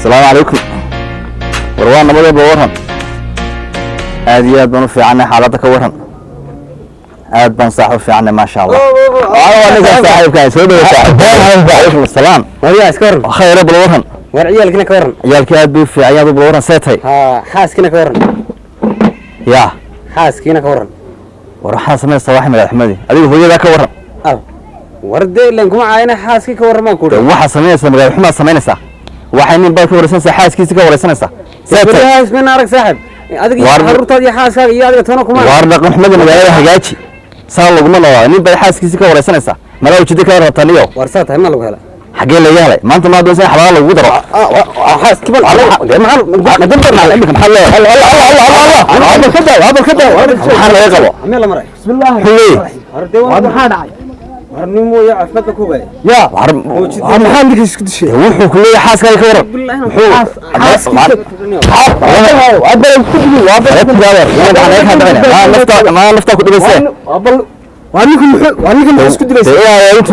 السلام عليكم. وروانا بدأ بورهن. هذه بنو في عنا حالتك ورهن. هاد بنصحوا في عنا ما شاء الله. أنا صاحب كاي سوي عليكم السلام. ويا اسكر خير بالورهن. ورعيالك كنا كورن. عيالك هاد في عيال بالورهن سيتي. حاس كنا كورن. يا. حاس كنا كورن. وراح سمي الصباح من الحمدي. أديك هو ذاك ورهن. ورد لأنكم عاينا حاس كي كورن ما كورن. واحد سمي السماء حما سمينا سا. واحد من بالك ورسنا حاس كيس كورسنا سا. سيتي. حاس من نارك صاحب. أديك حرورت هذه حاس كي يادك تونكم. وارد محمد من غير حاجاتي. صار له قمنا نين بال حاس كيس كورسنا سا. ما لو تجدك رتانيو. ورثتها ما لو هلا. حقي لي ياله ما انت ما دوسين حلال لو قدر حاس كبل ما دبر مع الامك محل الله هذا كذا هذا كذا محل يقبل عمل مرة بسم الله هذا محل هرنمو يا عفنك كوباي يا محل ديك اسكت شيء وحو كليه حاس كاي كور حاس ما نفتح كل بس وانكم اسكت دليس يا انت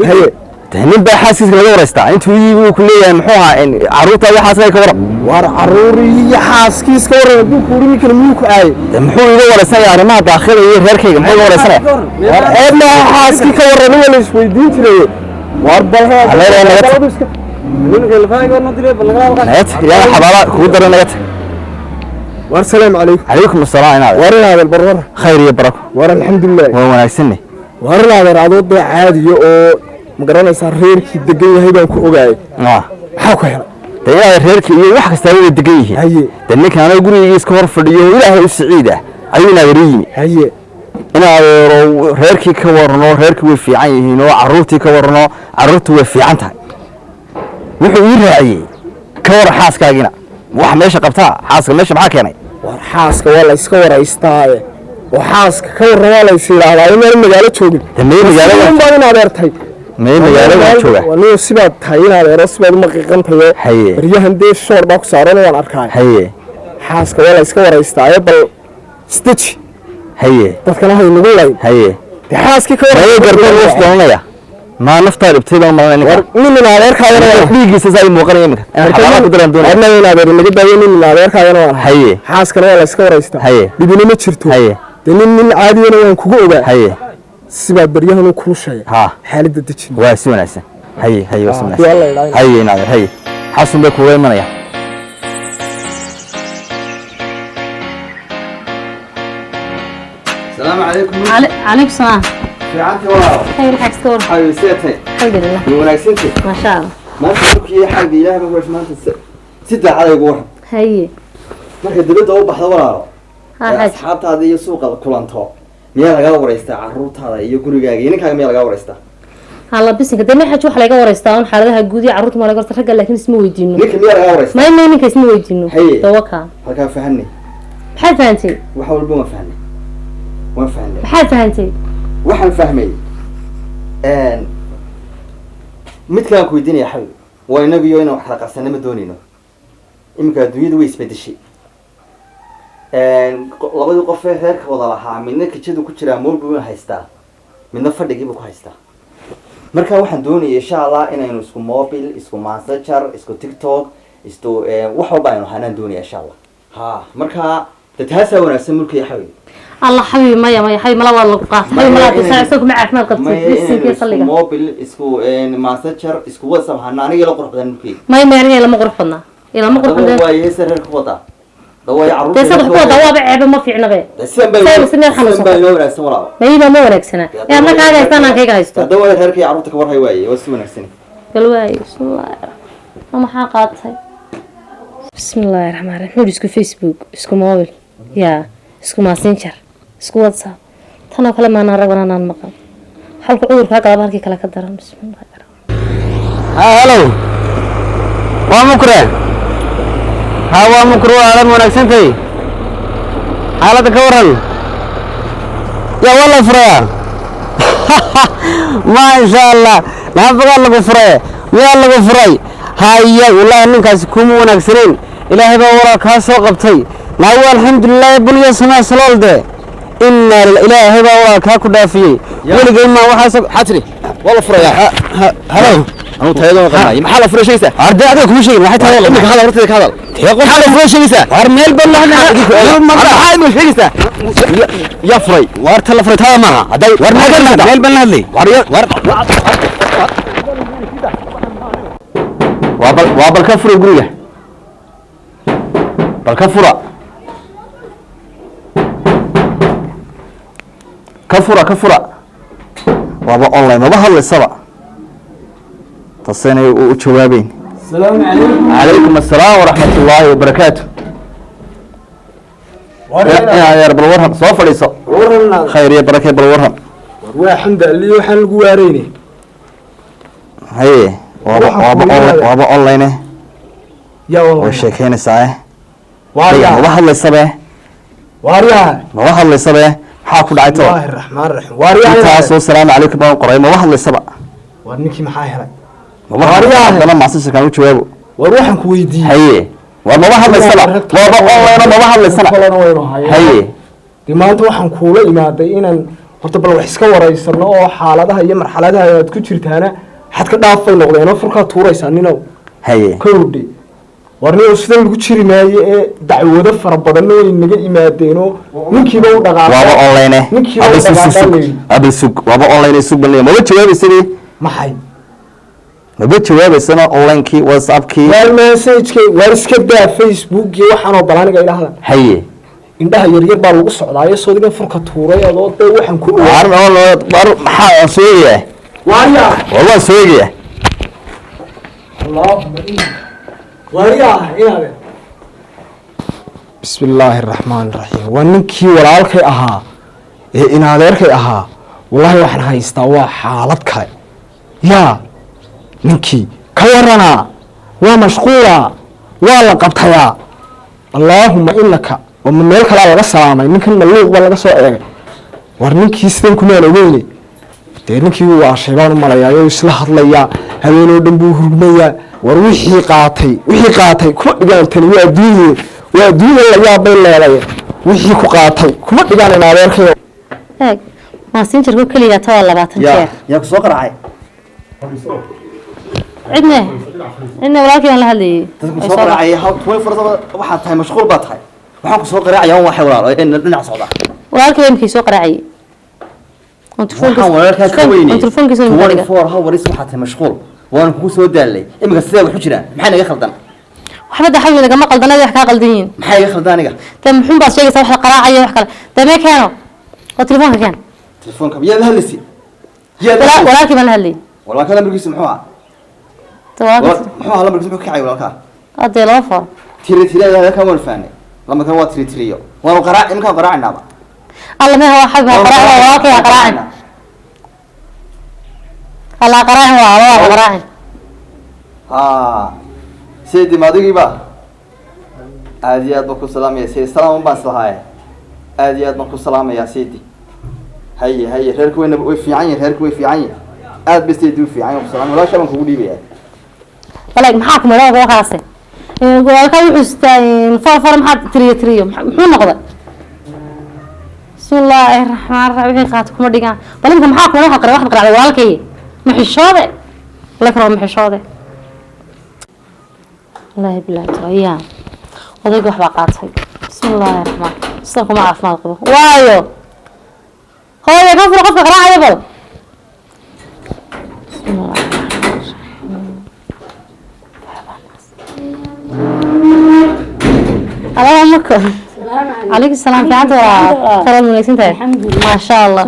هي تهنين بقى حاسس كده ورستا انت ويجي كليه محوها ان عروتها يا حاسس كده war caruuri xaaskiis ka waran duu kuurini kala miyuu aay muxuu iga waraysan arrimaha daakhilaha reerkayga muxuu iga waraysan eedna xaaskii ka waran wala isweydiin jiray war balha يا حبايبي كو درنات والسلام عليكم عليكم السلام ورنا هذا البرر خير يا بركه ور الحمد لله وناغسني ورنا هذا عادود عادي oo magaranaysa reerkii degan yahay baan ku ogaay waxa ku helo tayaa reerkii iyo wax kasta ay degan yihiin haye dadka aan guriga iska hor fadhiyo ilaahay u siciida ayuna gariimi haye ina reerkii ka warno reerkii way fiican yihiin oo caruurtii ka warno caruurtu way fiican tahay wuxuu ii raaciyay ka war xaaskaagina wax meesha qabtaa xaaska meesha maxaa keenay war xaaska waa la iska waraystaa oo xaaska ka war waa la isiraahdaa inaan magaalo joogin tamay magaalada baan adeertay may magaalada jooga wani sibaad tahay inaad eero sibaad ma qiiqantayo bariyahan dee shoor baa ku saaran waan arkaa haye xaaska waa la iska waraystaa bal stitch haye dadkana hay nagu lay haye xaaska ka war garbar wax doonaya ما نفترض بتيجي ما نقدر من الأدير خاينا بيجي سزاي مقارنة منك أنا قدرنا دون أنا من الأدير نجد بيجي من الأدير خاينا هي حاس كنا ولا سكور يستا هي بدون ما تشرتو هي تنين من العادي أنا كوجا هي سبب بريها نكون شيء ها حالة دتشين واسمه ناس هي واسمه ناس هي نادر هي حاسم بكوي منايا السلام عليكم عليكم السلام fiicantii walaal khayr xaq soo xayisatay alxamdulillah wanaagsantii ma sha Allah maanta dukiye xaq ilaahay wax maanta sida calaygu wax haye marka dibadda u baxdo walaal asxaabtaada iyo suuqa kulanto miyaa laga wareystaa caruurtaada iyo gurigaaga ninkaaga miyaa laga wareystaa hala bisinka dadna xaj wax laga wareystaa on xaaladaha guud iyo caruurta ma laga wareystaa ragga laakiin isma weydiino ninka miyaa laga wareystaa ma ninka isma weydiino tawaka halka fahanni maxay fahantay wax walba ma fahanni maxay fahantay waxaan fahmay midkaan ku weydiinaya xal waa inagu iyo inaan wax kala qarsanno ma doonayno iminka adduunyadu way isbedeshay labadii qof ee reerka wada lahaa midna kijadu ku jiraa moolbuu haystaa midna fadhigiiba ku haystaa marka waxaan doonaya insha allah inaynu isku mobile isku messenger isku tiktok isku wax walba aynu hanaan doonaya insha allah ha marka dadkaasa wanaagsan mulkii xawil الله حبيبي ما حبيبي ما لا والله قاص حبيبي ما لا تساعدك مع عفمات قد تسيك صليقه موبيل اسكو ماسنجر اسكو واتساب هنا انيغا لا قرخ بدن مكي ما يعني لا ما قرخنا الى ما قرخنا waa yeesar wada dawa ya caruur dadka wada waa ceeb ma fiicna be sambay loo wanaagsan walaal mayda ma wanaagsana ee ma kaaga haystaan aan kayga haysto dawa reerkii caruurta ka warhay waaye waa si wanaagsan gal waaye bismillah ma xaqaatay bismillahir rahmanir rahim isku facebook isku mobile ya isku messenger isku whatsapp tan oo kale ma aan ragana aan maqal halka cudurka qaab halkii kala ka daran bismillah hello waa mukre waa mukro aad wanaagsantahay xaaladda ka waran ya wala furaya ma sha Allah la baga lagu furay miyaa lagu furay haya wallahi ninkaas kuma wanaagsaneen ilaahay baa wara ka soo qabtay naawo alxamdulillah buliya sama salaalde inna ilaahay baa wara ka ku dhaafiyay weligay ma waxa xatri wala furaya hello أنا تهيأ قناعي محل فريش إيسا أرد هذا كل شيء واحد هذا إنك هذا رتك هذا محل فريش إيسا ورميل بالله هاي مش إيسا يا فري وارت الله فريت هذا معها هذا ورميل بالله لي وابل كفر يقول بالكفرة كفرة وابا أونلاين ما بحل السبع تصيني وجوابين السلام عليكم عليكم السلام ورحمة الله وبركاته يا رب الورهم صوف ليس خير يا بركة بالورهم والحمد لله وحن الجواريني هي وابا أونلاين يا والله وشيكين الساعة واريا ما بحل السبع واريا ما بحل السبع حاكل عيتو الله الرحمن الرحيم واريا تاسو السلام عليكم بان قرأي ما بحل السبع ورنيكي محاهرة واريا أنا ما أصير كانوا جوابه وروحن كويدي هي وما بحل السبع وابا أونلاين ما بحل السبع هي maanta waxaan kuula imaaday inaan horta bal wax iska wareysano oo xaaladaha iyo marxaladaha aad ku jirtaana xad ka dhaafay noqdeen oo furka tuuraysanino هي kowdhi warniyo sida lagu jiri maayo ee dacwado fara badan oo inaga imaadeenoo ninkiiba u dhaqaaqay وابا أونلاين ninkiiba u dhaqaaqay أبي سوق وابا أونلاين سوق بني ما بتجاوب سيدي maxay ما بتجاوب سنة أونلاين كي واتساب كي war message war iska daa facebook iyo waxaan oo balaaniga ilaahda هي indhaha yar yar baa lagu socdaayo soodiga furka tuuray adoo day waxaan ku عارف محا سوية waariya والله سوية اللهم waariya inaade بسم الله الرحمن الرحيم ونكي walaalkay ahaa ee inaadeerkay ahaa wallahi waxaan haystaa waa xaalad kale yaa ninkii ka warana waa mashquula waa la qabtayaa allahumma innaka ومن meel kale laga salaamay ninkan maluuq ba laga soo eegay war ninkii sideen kuma ogeeyay dee ninkii waa sheegaan u malayaa isla hadlaya habeenoo dhan buu hurmayaa war wixii qaatay kuma dhigaan tan waa adduunyo la yaabay leedahay wixii ku qaatay kuma dhigaan in adeerkay eeg maasinjarku kaliya taa 20 jeer يا سوق راعي cidna walaalkii aan la hadlayay سوق راعي هاو توي فرصة واحد هاي مشغول باتها waxaan soo qaraacay yaan waxa walaalo in dhinac socda walaalkii imkii soo qaraacay waxaan walaalkaa ka weynay telefoonkiisa inuu qariga 24 hours waxa tahay mashquul waan ku soo daalay imika sidee wax u jiraan maxay naga khaldan waxba daxal naga ma qaldanay wax ka qaldan yihiin maxay naga khaldan aniga tan muxuu baa sheegaysaa wax qaraacay wax kale damee keeno oo telefoonka keen telefoonka yaa la hadlaysi walaalkii baan la hadlayay walaalka lambarkiisa muxuu ahaa muxuu ahaa lambarkiisa muxuu ka kacay walaalka adee laba foor tiri ka waan faanay لما كان واتري تريو وانا قراء يمكن قراءنا با الله ما هو حق قراء واقع قراء الله قراء والله قراء سيدي ما دقي با عاديات بكو سلام يا سيدي سلام بان سلهاي عاديات بكو سلام يا سيدي هي هيرك وين في عين هيرك وين في عين عاد بس يدو في عين وسلام ولا شيء من كودي بيه بلاك محاكم ولا وقاسه walaalka wuxuu istaan far maxad tiriyo muxuu noqday bismillaahi raxmaani raxiim wixii qaat kuma dhigaan balinka maxaa kuma waxa qaray wax qaray walaalkay maxishoode la karo maxishoode wallahi billahi tariya odayga wax baa qaatay bismillaahi raxmaan sidoo kuma caafimaad qabo waayo hooyo ka furo qofka qaraacaya bal اللهم اكبر عليك السلام في عندك ترى المناسين تاعي ما شاء الله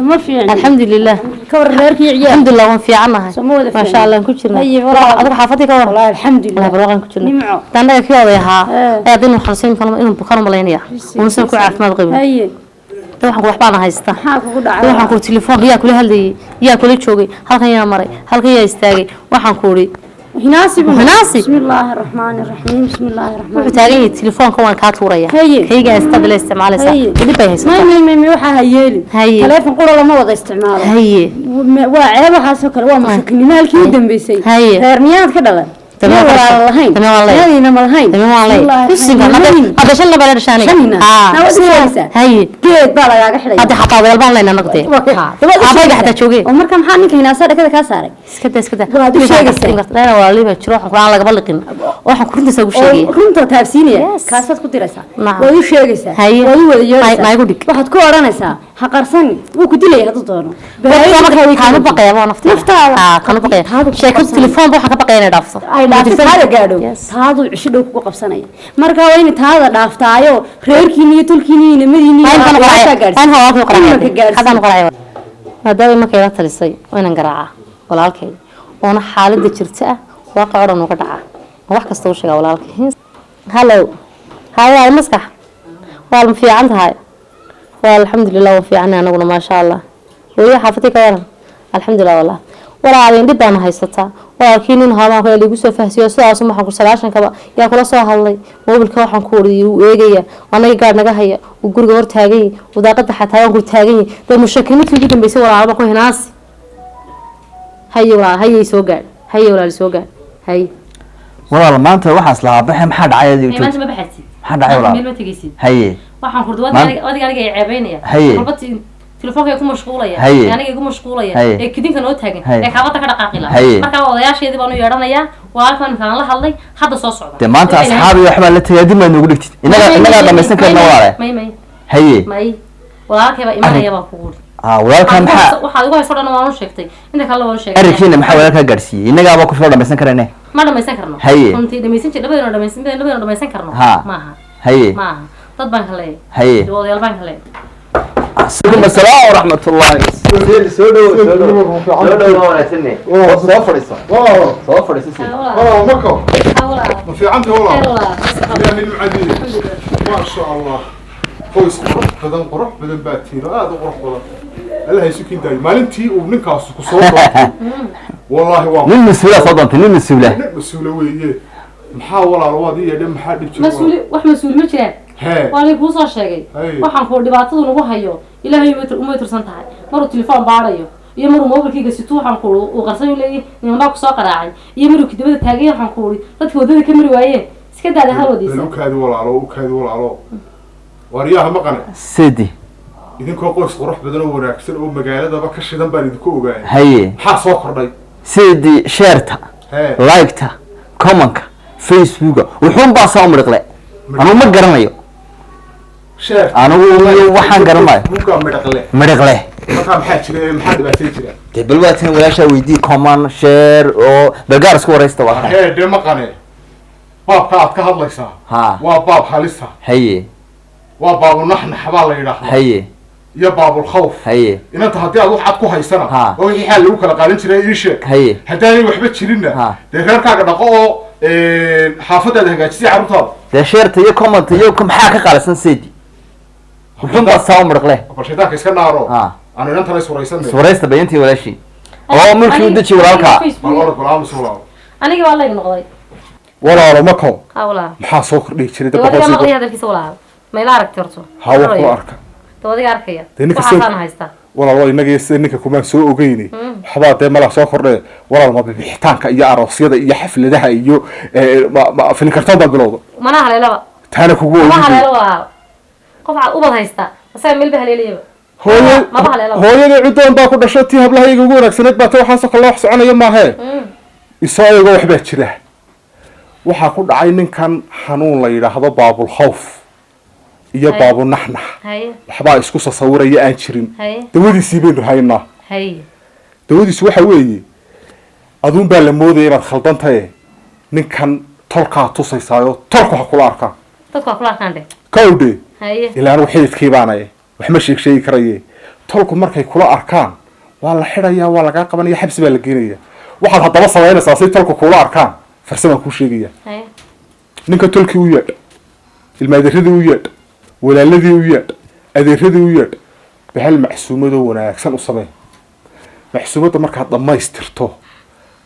الحمد لله كور ريركي عيال الحمد لله وان في عنها ما شاء الله كنتنا ادك حافتي كور والله الحمد لله والله كنتنا نمعو تانا كيوديها ايدين خلصين كانوا انهم بكانوا ملينيا ونسان ku caafimaad qabin هي waxaan wax baan haysta maxaa kugu dhacay waxaan ku telefoon yaa kula hadlayay yaa kula joogay halkan yaa maray halkan yaa istaagay waxaan ku uri هناسي هناسي بسم الله الرحمن الرحيم بسم الله الرحمن wuxuu taagan yahay telefoonka waan ka tuuraya Haye. kayga istabile isticmaalaysa dib ay haysaa ما waxaa hayeeli Haye. telefoon qura lama wada isticmaalo haye waa ceeb waxaas oo kale waa mashaakilnimaalkii u dambeysay Haye. reer miyaad ka dhalan تمام ولا لهين تمام والله هذه ما لهين تمام والله بسم الله هذا شلنا بلا رشاني هي geed baa lagaaga xidhay هذا حطا والبان لنا نقطه هذا حتى جوجي marka maxaa ninka hinaasada ka saaray iskada waad u sheegaysaa لا والله لي بجرو waxaan laga balqin waxaan ku rinta ugu sheegay runta taabsiinaya kaasaad ku diraysaa waad u sheegaysaa waad u wada yeeraysaa ma igu dhig waxaad ku oranaysaa ha qarsan wuu ku dilay haduu doono كانوا بقيا ما نفتح كانوا بقيا شيكو تليفون بو حق بقينا dhaafto ay dhaaftaada gaadho taadu cisho dhow ku qabsanaya marka waa in taada dhaaftaayo reerkiina iyo tulkiina iyo nimadiina aan hawa ku qoray hadan qoray hadaba ma kayla talisay inaan garaaca walaalkay oo xaaladda jirta waaqa oran uga dhaca wax kasta uu sheega walaalkay hello hawa maskax waa ma fiican tahay waa alxamdulillah waa fiican anaguna ma sha Allah way xaafadii ka waran alxamdulillah wallah walaalayn dib baan haysataa walaalkiin in hawaan kale lagu soo fahsiyo sidaas ma xaqu salaashan kaba yaa kula soo hadlay mobilka waxaan ku oriyay uu eegaya anaga gaar naga haya uu guriga hor taagay wadaaqada xataa waan ku taagay dad mushakilntii ugu dambeysay walaalaba ku hinaas hayo soo gaar hayo walaal soo gaar hay walaal maanta waxaas la baxay maxaa dhacay adiga maanta ma baxaysid maxaa dhacay walaal meel ma tagaysid haye waxaan kordwada aniga ay ceebeynaya qalbati telefoonka ku mashquulaya aniga igu mashquulaya ee kidinka noo taagan ee kaabada ka dhaqaaqila marka odayaasheedii baan u yeedhanaya walaalkan kaan la hadlay hadda soo socda maanta asxaabi waxba la tagay dib ma nagu dhigtid inaga dhamaysan karna walaal may haye walaalkay baa imanaya baa ku guuri walaalkan maxaa waxa ugu hayso dhan waan u sheegtay inta kale waan u sheegay arrinkiina maxaa walaalka gaarsiiyay inaga ba ku soo dhamaysan karnaa ma dhamaysan karno runtii dhamaysan dhamaysan karno maaha haye maaha dad baan kale haye odayaal baan kale السلام ورحمة الله سودو وناسني صفر صفر مكو ما في عندي والله يعني المعدي ما شاء الله قوس قرح بدن باتيرو هذا قرح والله الله يسكن داي مالنتي ومنكاس كسوق والله واو من مسؤولة صدمت من مسؤولة مسؤولة ويه محاولة روادي يدم محد مسؤولي wax mas'uul ma jiraan wali ku soo sheegay waxaan ku dhibaatadu nagu hayo ilaahay uma tursan tahay maruu telefoon baarayo iyo maruu mobilkiga situu waxaan ku uu qarsan leeyahay nimanba ku soo qaraacay iyo maruu kidibada taagay waxaan ku uri dadka wadada ka mari waayeen iska daada hal wadiisa u kaadi walaalo wariyaha maqan sidi idinkoo qoys qurux badan oo wanaagsan oo magaaladaba ka shidan baan idinku ogaay haye maxaa soo kordhay sidi shareta like-ta comment Facebook wuxuun baa soo mudqle anu ma garanayo share anigu waxaan garanayo buka mudqle marka maxaa jira maxaa dhibaatay jira debal waatina walaasha weydii comment share oo balgaar isku wareysta waa de maqane baabka aad ka hadlaysaa waa baab halisa haye waa baab naxnax baa la yiraahdaa haye iyo baabul khawf haye inta hadii aad wax ku haysana oo wixii xal lagu kala qaadan jiray ii sheeg haye hadii waxba jirinna reerkaaga dhaqo oo xaafadaada hagaajisay carruurtaada de sheerta iyo comment iyo maxaa ka qaalisan sidi wuxuun baa soo mudqle barshadaanka iska naaro aan inta la suuraysta bayantii walaashi oo markii uu daji walaalka aniga waa la noqday walaalo mako walaal maxaa soo kordhay jiray dadka maqlay hadalkiisa walaal ma ila aragtay horto hawa ku arka dawadiga arkaya waxaan haystaa walaal inaga sida ninka kuma soo ogeynay waxba de mala soo kordhay walaal ma bixitaanka iyo aroosyada iyo xafladaha iyo ma filin kartaan baa bilowdo mana haleelaba taana kugu ma haleelaba qof aad u bad haysta asaga meel bahaleeliyaba hooyada cidoon baa ku dhashay tii hablahayga ugu wanaagsaneed baa waxaa soo kala wax soconaya maahe isagoo waxba jira waxa ku dhacay ninkan xanuun la yiraahdo baabul khawf iyo baabul naxnax waxba isku sawiraya aan jirin dawadiisii baynu haynaa dawadiisu waxa weeye aduun baa la moodayay inaad khaldan tahay ninkan tolkaa tusaysaayo tolku ha kula arkaan dadku ha kula arkaan kawde ilaa anu xididkii baanay wax ma sheegi karaye tolku markay kula arkaan waa la xidhayaa waa laga qabanaya xabsi baa la geenaya waxaad haddaba samaynaysaa si tolku kula arkaan farsamaan kuu sheegaya ninka tolkii u yeedh ilmaadeeradii u yeedh walaaladii u yeedh adeeradii u yeedh bahal macsuumadoo wanaagsan u samee macsuumadda markaad dhammaystirto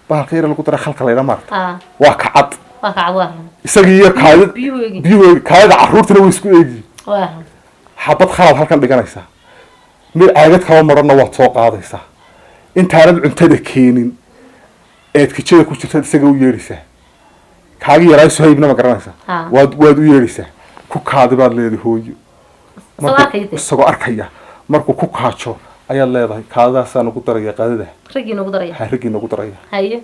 bahalka yar lagu dara khalka layla maarta waa kacad isagii iyo biyuhu kaayada carruurtana way isku eegi xabad khalad halkan dhiganaysaa mid caagad kaba marana waad soo qaadaysaa intaanad cuntada keenin eed kijada ku jirta isaga u yeedhaysaa kaagi yaraa Suhaybna ma garanaysaa Ha. waad u yeeraysaa ku kaadi baad leedahay hooyo Soo arkayde. isagoo arkaya markuu ku kaajo ayaad leedahay kaadadaasaan ugu daraya qaadada ragii nagu daraya harigii nagu daraya haye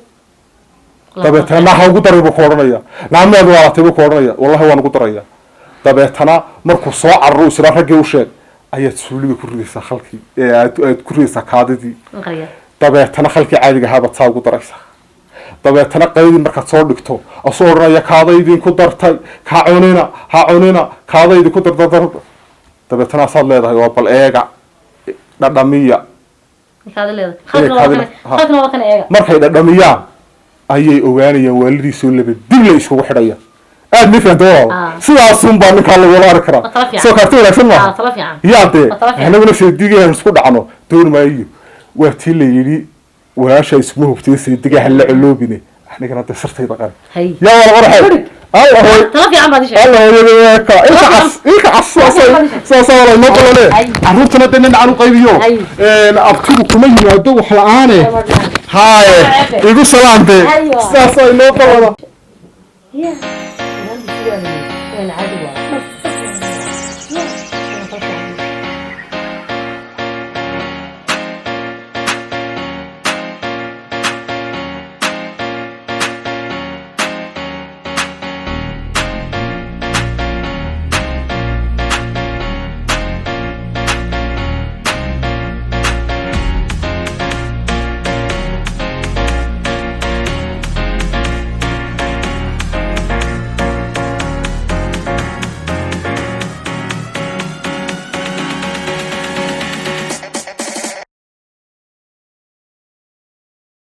dabeetana naha ugu daray buu ku odhanaya naamaadu waalatay buu ku odhanaya wallahi waan ugu daraya dabeetana markuu soo cararo isla raggii u sheeg ayaad suuliga ku ridaysaa khalkii aad ku ridaysaa kaadidii qariya dabeetana khalkii caadiga ahaa baad saa ugu daraysaa dabeetana qaydii markaad soo dhigto asoo odhanaya kaadaydin ku dartay ha cunina kaadaydin ku dardardar dabeetana asaad leedahay waa bal eega dhadhamiya kaada leedahay khalkana waa kana eega markay dhadhamiyaan ayay ogaanayaan waalidiisoo laba dib la isugu xidhaya aad ma fahanto sidaasun baa ninkaa lagula ari karaa soo kaarti wanaagsan maaha tala fiican yaa dee anaguna seedigahan isku dhacno doon maayo waa tii la yidhi walaasha isuma hubtay seedigaha la coloobine anigana dee sartayda qari hay yaa wala qoraxay tala fiican baad ishay ilka cas saasoo wala inoo qalale carruurtana dee nin aanu qaybiyo abtigu kuma yimaado wax la-aane haaye igu salaante saasoo inoo qalada ya